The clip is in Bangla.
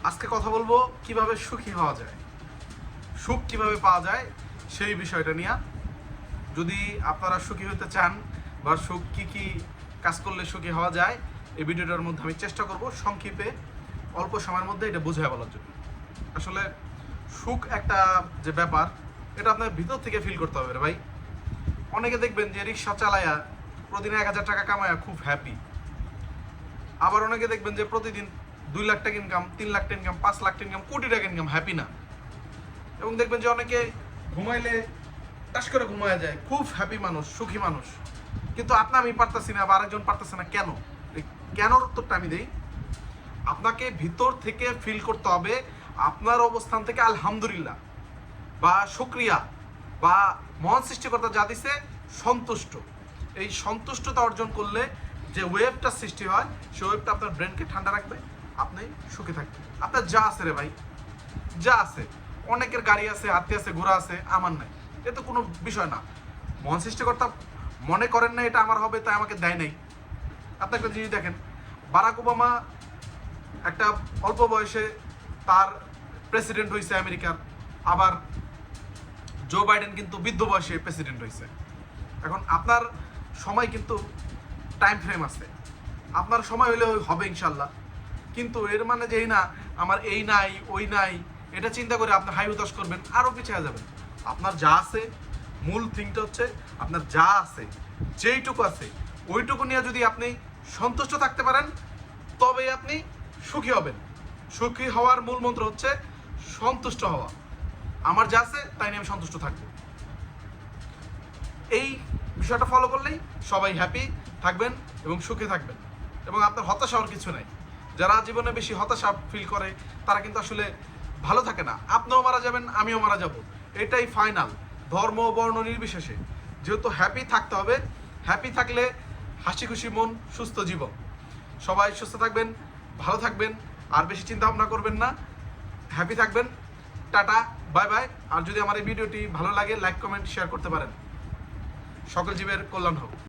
আজকে কথা বলবো কিভাবে সুখী হওয়া যায়, সুখ কিভাবে পাওয়া যায় সেই বিষয়টা নিয়ে। যদি আপনারা সুখী হতে চান বা সুখ কী কী কাজ করলে সুখী হওয়া যায়, এই ভিডিওটার মধ্যে আমি চেষ্টা করব সংক্ষেপে অল্প সময়ের মধ্যে এটা বুঝিয়ে বলার জন্য। আসলে সুখ একটা যে ব্যাপার, এটা আপনার ভিতর থেকে ফিল করতে হবে রে ভাই। অনেকে দেখবেন যে রিক্সা চালায়া প্রতিদিন 1,000 টাকা কামায়া খুব হ্যাপি, আবার অনেকে দেখবেন যে প্রতিদিন 2 লাখ টাকা ইনকাম, 3 লাখ টাকা ইনকাম, 5 লাখ টাকা ইনকাম, কোটি টাকা ইনকাম, হ্যাপি না। এবং দেখবেন যে অনেকে ঘুমাইলে টাস করে ঘুমায়া যায়, খুব হ্যাপি মানুষ, সুখী মানুষ। কিন্তু আমি পারতেছি না বা আরেকজন পারতেছে না, কেন? কেন উত্তরটা আমি দেই। আপনাকে ভিতর থেকে ফিল করতে হবে আপনার অবস্থান থেকে আলহামদুলিল্লাহ বা শুকরিয়া বা মহান সৃষ্টিকর্তা যা দিছে সন্তুষ্ট। এই সন্তুষ্টতা অর্জন করলে যে ওয়েভটা সৃষ্টি হয়, সেই ওয়েভটা আপনার ব্রেনকে ঠান্ডা রাখবে, আপনি সুখী থাকবেন। আপনার যা আছে রে ভাই, যা আছে, অনেকের গাড়ি আছে, হাতি আছে, ঘোড়া আছে, আমার নাই, এ তো কোনো বিষয় না। মহান সৃষ্টিকর্তা মনে করেন না এটা আমার হবে, তাই আমাকে দেয় নাই। আপনি একটা জিনিস দেখেন, বারাক ওবামা একটা অল্প বয়সে তার প্রেসিডেন্ট হয়েছে আমেরিকার, আবার জো বাইডেন কিন্তু বৃদ্ধ বয়সে প্রেসিডেন্ট হয়েছে। এখন আপনার সময় কিন্তু টাইম ফ্রেম আছে, আপনার সময় হলে হবে ইনশাল্লাহ। কিন্তু এর মানে যে এই না আমার এই নাই ওই নাই, এটা চিন্তা করে আপনি হাই হতাশ করবেন, আরও পিছিয়ে যাবেন। আপনার যা আছে, মূল থিংটা হচ্ছে আপনার যা আছে, যেইটুকু আছে ওইটুকু নিয়ে যদি আপনি সন্তুষ্ট থাকতে পারেন, তবেই আপনি সুখী হবেন। সুখী হওয়ার মূল মন্ত্র হচ্ছে সন্তুষ্ট হওয়া। আমার যা আছে তাই নিয়ে আমি সন্তুষ্ট থাকবো। এই বিষয়টা ফলো করলেই সবাই হ্যাপি থাকবেন এবং সুখে থাকবেন, এবং আপনার হতাশা হওয়ার কিছু নাই। যারা জীবনে বেশি হতাশা ফিল করে তারা কিন্তু আসলে ভালো থাকে না। আপনিও মারা যাবেন, আমিও মারা যাব, এটাই ফাইনাল, ধর্ম বর্ণ নির্বিশেষে। যেহেতু হ্যাপি থাকতে হবে, হ্যাপি থাকলে হাসি খুশি মন, সুস্থ জীবন। সবাই সুস্থ থাকবেন, ভালো থাকবেন, আর বেশি চিন্তা ভাবনা করবেন না, হ্যাপি থাকবেন। Tata, bye bye. আর যদি আমার এই ভিডিওটি ভালো লাগে, লাইক কমেন্ট শেয়ার করতে পারেন। সকল জীবের কল্যাণ হোক।